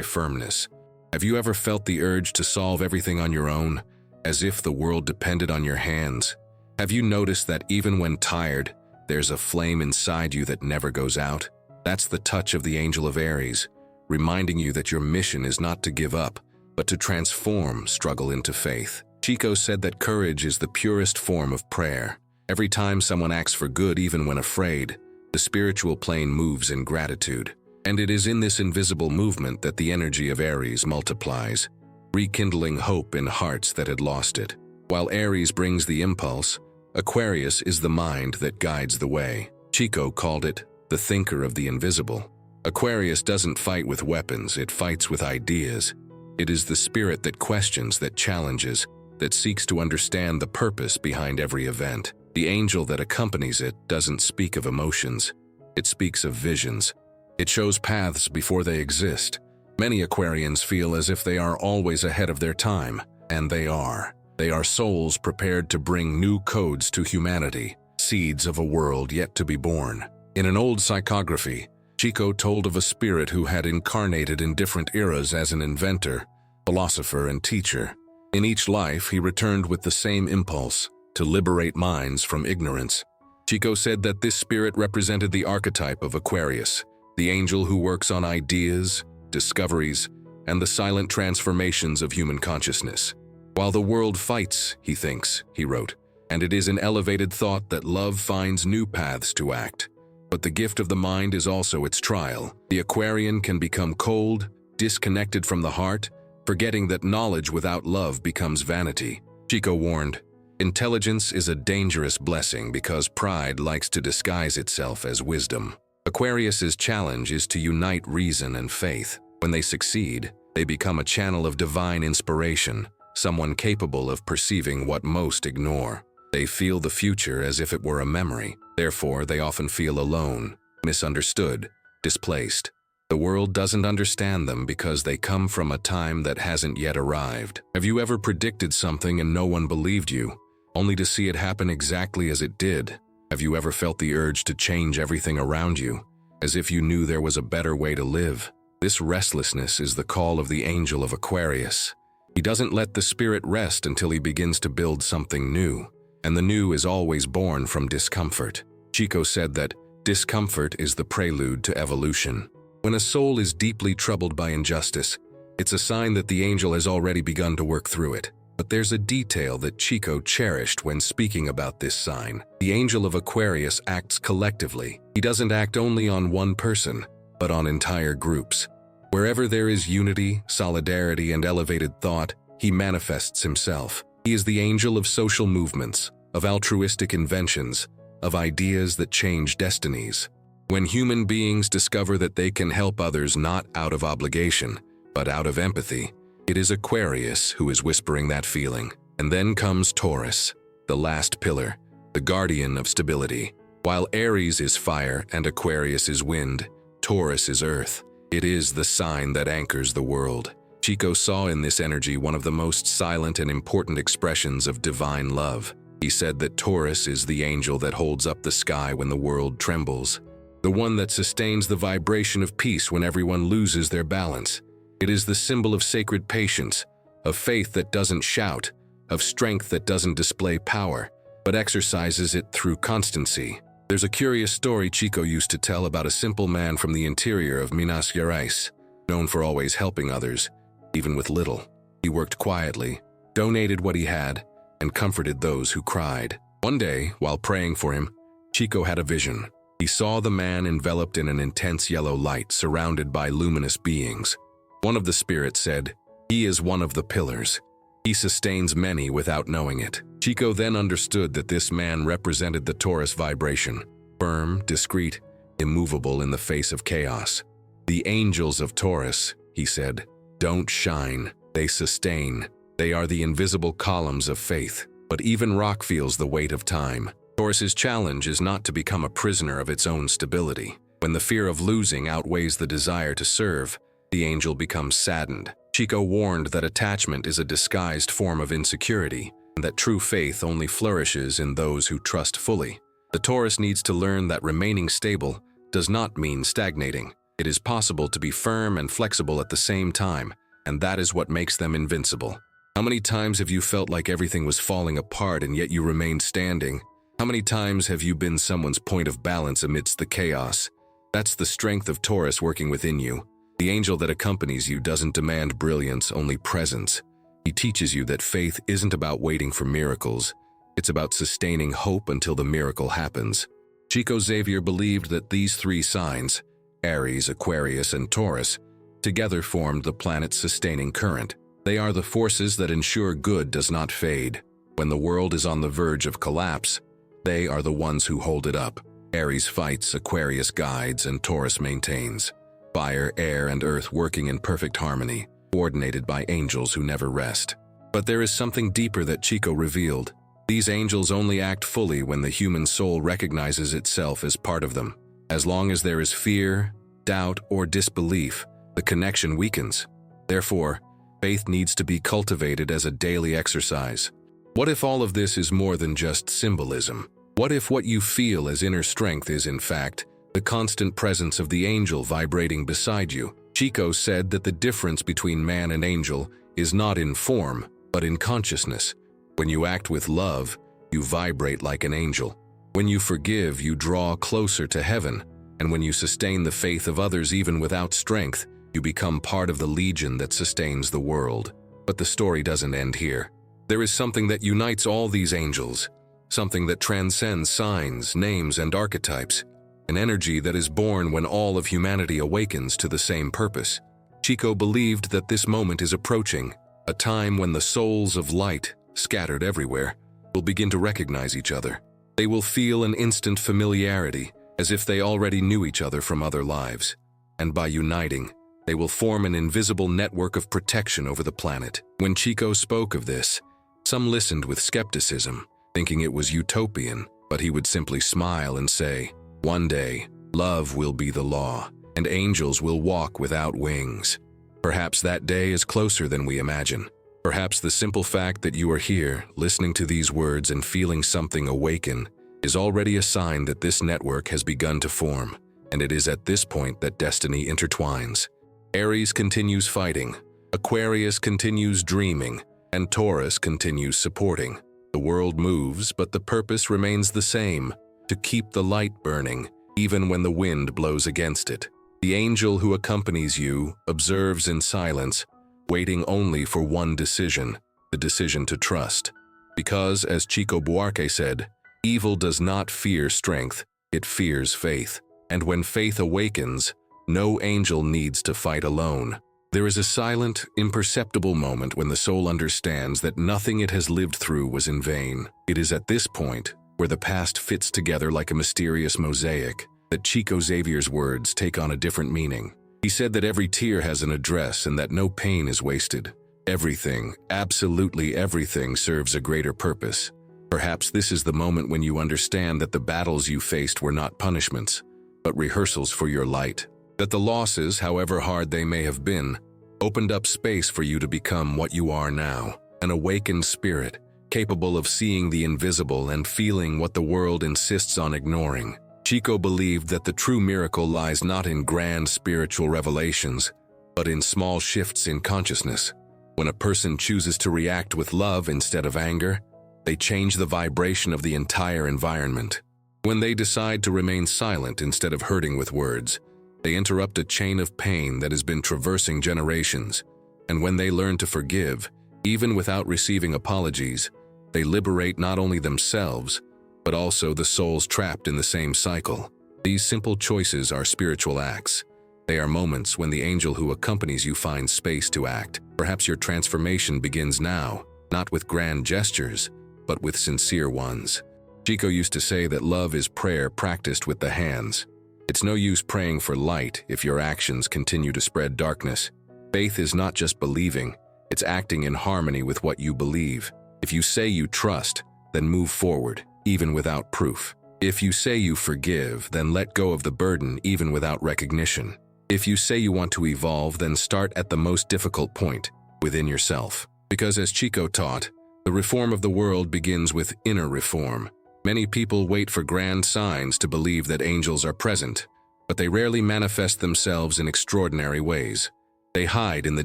firmness. Have you ever felt the urge to solve everything on your own, as if the world depended on your hands? Have you noticed that even when tired, there's a flame inside you that never goes out? That's the touch of the angel of Aries, reminding you that your mission is not to give up, but to transform struggle into faith. Chico said that courage is the purest form of prayer. Every time someone acts for good, even when afraid, the spiritual plane moves in gratitude. And it is in this invisible movement that the energy of Aries multiplies, rekindling hope in hearts that had lost it. While Aries brings the impulse, Aquarius is the mind that guides the way. Chico called it the thinker of the invisible. Aquarius doesn't fight with weapons, it fights with ideas. It is the spirit that questions, that challenges, that seeks to understand the purpose behind every event. The angel that accompanies it doesn't speak of emotions, it speaks of visions. It shows paths before they exist. Many Aquarians feel as if they are always ahead of their time, and they are. They are souls prepared to bring new codes to humanity, seeds of a world yet to be born. In an old psychography, Chico told of a spirit who had incarnated in different eras as an inventor, philosopher, and teacher. In each life, he returned with the same impulse, to liberate minds from ignorance. Chico said that this spirit represented the archetype of Aquarius, the angel who works on ideas, discoveries, and the silent transformations of human consciousness. While the world fights, he thinks, he wrote, and it is an elevated thought that love finds new paths to act. But the gift of the mind is also its trial. The Aquarian can become cold, disconnected from the heart, forgetting that knowledge without love becomes vanity. Chico warned, intelligence is a dangerous blessing because pride likes to disguise itself as wisdom. Aquarius's challenge is to unite reason and faith. When they succeed, they become a channel of divine inspiration, someone capable of perceiving what most ignore. They feel the future as if it were a memory. Therefore, they often feel alone, misunderstood, displaced. The world doesn't understand them because they come from a time that hasn't yet arrived. Have you ever predicted something and no one believed you, only to see it happen exactly as it did? Have you ever felt the urge to change everything around you, as if you knew there was a better way to live? This restlessness is the call of the angel of Aquarius. He doesn't let the spirit rest until he begins to build something new, and the new is always born from discomfort. Chico said that discomfort is the prelude to evolution. When a soul is deeply troubled by injustice, it's a sign that the angel has already begun to work through it. But there's a detail that Chico cherished when speaking about this sign. The angel of Aquarius acts collectively. He doesn't act only on one person, but on entire groups. Wherever there is unity, solidarity, and elevated thought, he manifests himself. He is the angel of social movements, of altruistic inventions, of ideas that change destinies. When human beings discover that they can help others not out of obligation, but out of empathy, it is Aquarius who is whispering that feeling. And then comes Taurus, the last pillar, the guardian of stability. While Aries is fire and Aquarius is wind, Taurus is earth. It is the sign that anchors the world. Chico saw in this energy one of the most silent and important expressions of divine love. He said that Taurus is the angel that holds up the sky when the world trembles, the one that sustains the vibration of peace when everyone loses their balance. It is the symbol of sacred patience, of faith that doesn't shout, of strength that doesn't display power, but exercises it through constancy. There's a curious story Chico used to tell about a simple man from the interior of Minas Gerais, known for always helping others, even with little. He worked quietly, donated what he had, and comforted those who cried. One day, while praying for him, Chico had a vision. He saw the man enveloped in an intense yellow light, surrounded by luminous beings. One of the spirits said, "He is one of the pillars. He sustains many without knowing it." Chico then understood that this man represented the Taurus vibration, firm, discreet, immovable in the face of chaos. The angels of Taurus, he said, don't shine, they sustain. They are the invisible columns of faith. But even rock feels the weight of time. Taurus's challenge is not to become a prisoner of its own stability. When the fear of losing outweighs the desire to serve, the angel becomes saddened. Chico warned that attachment is a disguised form of insecurity, and that true faith only flourishes in those who trust fully. The Taurus needs to learn that remaining stable does not mean stagnating. It is possible to be firm and flexible at the same time, and that is what makes them invincible. How many times have you felt like everything was falling apart and yet you remained standing? How many times have you been someone's point of balance amidst the chaos? That's the strength of Taurus working within you. The angel that accompanies you doesn't demand brilliance, only presence. He teaches you that faith isn't about waiting for miracles. It's about sustaining hope until the miracle happens. Chico Xavier believed that these three signs, Aries, Aquarius, and Taurus, together formed the planet's sustaining current. They are the forces that ensure good does not fade. When the world is on the verge of collapse, they are the ones who hold it up. Aries fights, Aquarius guides, and Taurus maintains. Fire, air, and earth working in perfect harmony, coordinated by angels who never rest. But there is something deeper that Chico revealed. These angels only act fully when the human soul recognizes itself as part of them. As long as there is fear, doubt, or disbelief, the connection weakens. Therefore, faith needs to be cultivated as a daily exercise. What if all of this is more than just symbolism? What if what you feel as inner strength is, in fact, the constant presence of the angel vibrating beside you? Chico said that the difference between man and angel is not in form, but in consciousness. When you act with love, you vibrate like an angel. When you forgive, you draw closer to heaven. And when you sustain the faith of others even without strength, you become part of the legion that sustains the world. But the story doesn't end here. There is something that unites all these angels, something that transcends signs, names, and archetypes, an energy that is born when all of humanity awakens to the same purpose. Chico believed that this moment is approaching, a time when the souls of light, scattered everywhere, will begin to recognize each other. They will feel an instant familiarity, as if they already knew each other from other lives. And by uniting, they will form an invisible network of protection over the planet. When Chico spoke of this, some listened with skepticism, thinking it was utopian, but he would simply smile and say, "One day, love will be the law, and angels will walk without wings." Perhaps that day is closer than we imagine. Perhaps the simple fact that you are here, listening to these words and feeling something awaken, is already a sign that this network has begun to form, and it is at this point that destiny intertwines. Aries continues fighting, Aquarius continues dreaming, and Taurus continues supporting. The world moves, but the purpose remains the same, to keep the light burning, even when the wind blows against it. The angel who accompanies you observes in silence, waiting only for one decision, the decision to trust. Because, as Chico Buarque said, evil does not fear strength, it fears faith. And when faith awakens, no angel needs to fight alone. There is a silent, imperceptible moment when the soul understands that nothing it has lived through was in vain. It is at this point, where the past fits together like a mysterious mosaic, that Chico Xavier's words take on a different meaning. He said that every tear has an address and that no pain is wasted. Everything, absolutely everything, serves a greater purpose. Perhaps this is the moment when you understand that the battles you faced were not punishments, but rehearsals for your light. That the losses, however hard they may have been, opened up space for you to become what you are now, an awakened spirit, capable of seeing the invisible and feeling what the world insists on ignoring. Chico believed that the true miracle lies not in grand spiritual revelations, but in small shifts in consciousness. When a person chooses to react with love instead of anger, they change the vibration of the entire environment. When they decide to remain silent instead of hurting with words, they interrupt a chain of pain that has been traversing generations. And when they learn to forgive, even without receiving apologies, they liberate not only themselves, but also the souls trapped in the same cycle. These simple choices are spiritual acts. They are moments when the angel who accompanies you finds space to act. Perhaps your transformation begins now, not with grand gestures, but with sincere ones. Chico used to say that love is prayer practiced with the hands. It's no use praying for light if your actions continue to spread darkness. Faith is not just believing, it's acting in harmony with what you believe. If you say you trust, then move forward, even without proof. If you say you forgive, then let go of the burden even without recognition. If you say you want to evolve, then start at the most difficult point, within yourself. Because as Chico taught, the reform of the world begins with inner reform. Many people wait for grand signs to believe that angels are present, but they rarely manifest themselves in extraordinary ways. They hide in the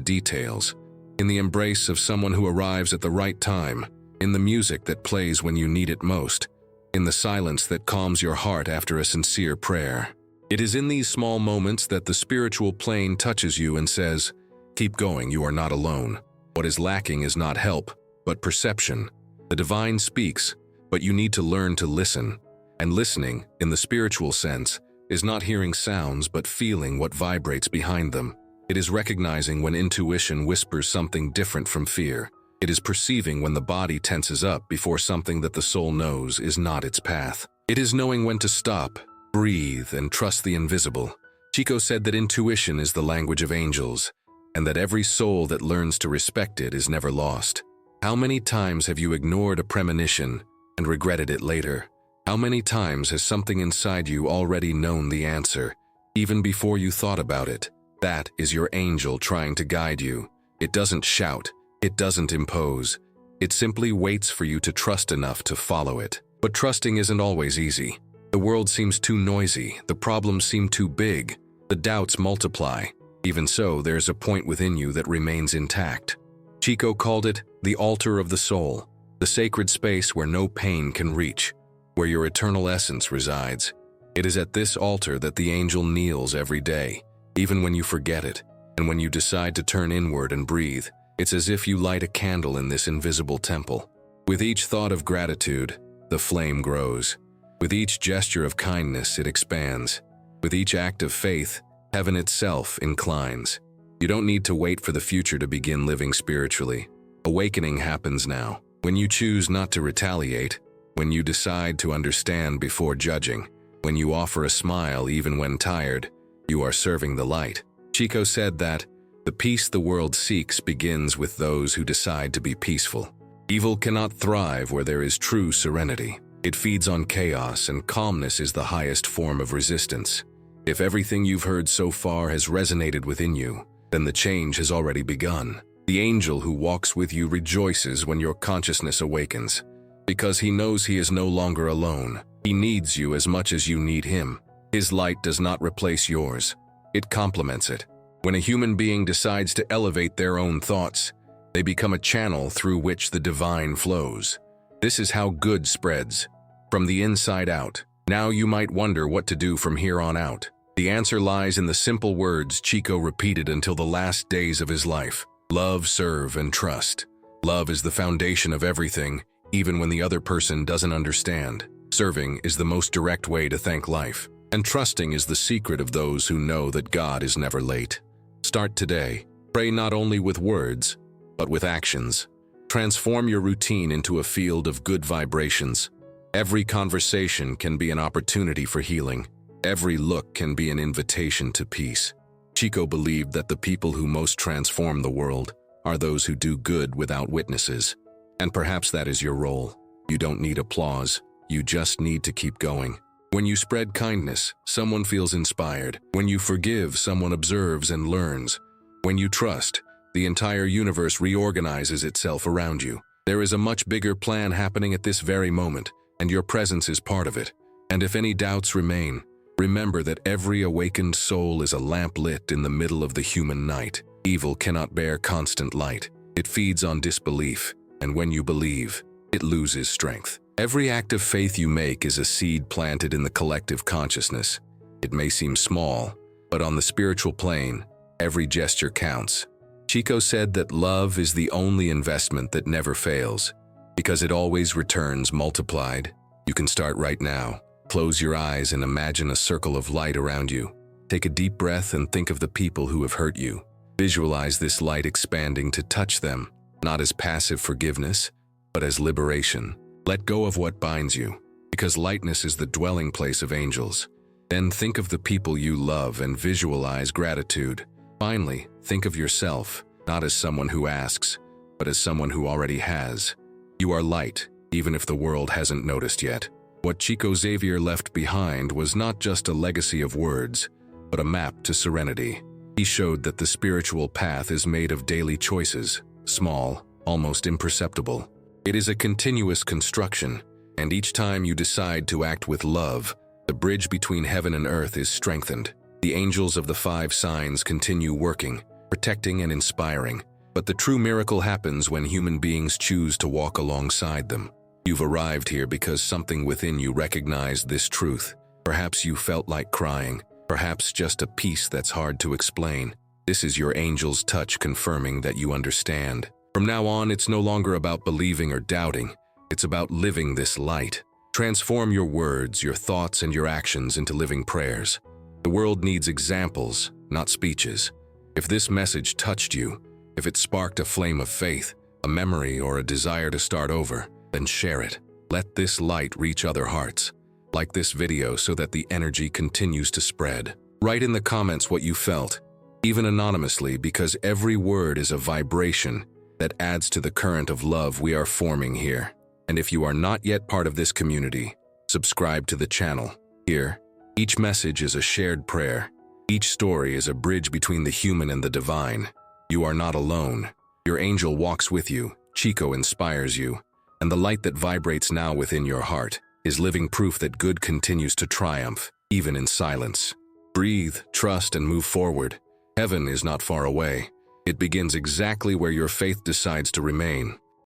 details, in the embrace of someone who arrives at the right time, in the music that plays when you need it most, in the silence that calms your heart after a sincere prayer. It is in these small moments that the spiritual plane touches you and says, "Keep going, you are not alone." What is lacking is not help, but perception. The divine speaks, but you need to learn to listen. And listening, in the spiritual sense, is not hearing sounds but feeling what vibrates behind them. It is recognizing when intuition whispers something different from fear. It is perceiving when the body tenses up before something that the soul knows is not its path. It is knowing when to stop, breathe, and trust the invisible. Chico said that intuition is the language of angels, and that every soul that learns to respect it is never lost. How many times have you ignored a premonition and regretted it later? How many times has something inside you already known the answer, even before you thought about it? That is your angel trying to guide you. It doesn't shout. It doesn't impose. It simply waits for you to trust enough to follow it. But trusting isn't always easy. The world seems too noisy. The problems seem too big. The doubts multiply. Even so, there's a point within you that remains intact. Chico called it the altar of the soul, the sacred space where no pain can reach, where your eternal essence resides. It is at this altar that the angel kneels every day, even when you forget it, and when you decide to turn inward and breathe. It's as if you light a candle in this invisible temple. With each thought of gratitude, the flame grows. With each gesture of kindness, it expands. With each act of faith, heaven itself inclines. You don't need to wait for the future to begin living spiritually. Awakening happens now. When you choose not to retaliate, when you decide to understand before judging, when you offer a smile even when tired, you are serving the light. Chico said that the peace the world seeks begins with those who decide to be peaceful. Evil cannot thrive where there is true serenity. It feeds on chaos, and calmness is the highest form of resistance. If everything you've heard so far has resonated within you, then the change has already begun. The angel who walks with you rejoices when your consciousness awakens, because he knows he is no longer alone. He needs you as much as you need him. His light does not replace yours. It complements it. When a human being decides to elevate their own thoughts, they become a channel through which the divine flows. This is how good spreads, from the inside out. Now you might wonder what to do from here on out. The answer lies in the simple words Chico repeated until the last days of his life. Love, serve, and trust. Love is the foundation of everything, even when the other person doesn't understand. Serving is the most direct way to thank life. And trusting is the secret of those who know that God is never late. Start today. Pray not only with words, but with actions. Transform your routine into a field of good vibrations. Every conversation can be an opportunity for healing. Every look can be an invitation to peace. Chico believed that the people who most transform the world are those who do good without witnesses. And perhaps that is your role. You don't need applause. You just need to keep going. When you spread kindness, someone feels inspired. When you forgive, someone observes and learns. When you trust, the entire universe reorganizes itself around you. There is a much bigger plan happening at this very moment, and your presence is part of it. And if any doubts remain, remember that every awakened soul is a lamp lit in the middle of the human night. Evil cannot bear constant light. It feeds on disbelief, and when you believe, it loses strength. Every act of faith you make is a seed planted in the collective consciousness. It may seem small, but on the spiritual plane, every gesture counts. Chico said that love is the only investment that never fails, because it always returns multiplied. You can start right now. Close your eyes and imagine a circle of light around you. Take a deep breath and think of the people who have hurt you. Visualize this light expanding to touch them, not as passive forgiveness, but as liberation. Let go of what binds you, because lightness is the dwelling place of angels. Then think of the people you love and visualize gratitude. Finally, think of yourself, not as someone who asks, but as someone who already has. You are light, even if the world hasn't noticed yet. What Chico Xavier left behind was not just a legacy of words, but a map to serenity. He showed that the spiritual path is made of daily choices, small, almost imperceptible. It is a continuous construction. And each time you decide to act with love, the bridge between heaven and earth is strengthened. The angels of the 5 signs continue working, protecting and inspiring. But the true miracle happens when human beings choose to walk alongside them. You've arrived here because something within you recognized this truth. Perhaps you felt like crying, perhaps just a peace that's hard to explain. This is your angel's touch confirming that you understand. From now on, it's no longer about believing or doubting. It's about living this light. Transform your words, your thoughts, and your actions into living prayers. The world needs examples, not speeches. If this message touched you, if it sparked a flame of faith, a memory, or a desire to start over, then share it. Let this light reach other hearts. Like this video so that the energy continues to spread. Write in the comments what you felt, even anonymously, because every word is a vibration that adds to the current of love we are forming here. And if you are not yet part of this community, subscribe to the channel. Here, each message is a shared prayer. Each story is a bridge between the human and the divine. You are not alone. Your angel walks with you, Chico inspires you, and the light that vibrates now within your heart is living proof that good continues to triumph, even in silence. Breathe, trust, and move forward. Heaven is not far away. It begins exactly where your faith decides to remain.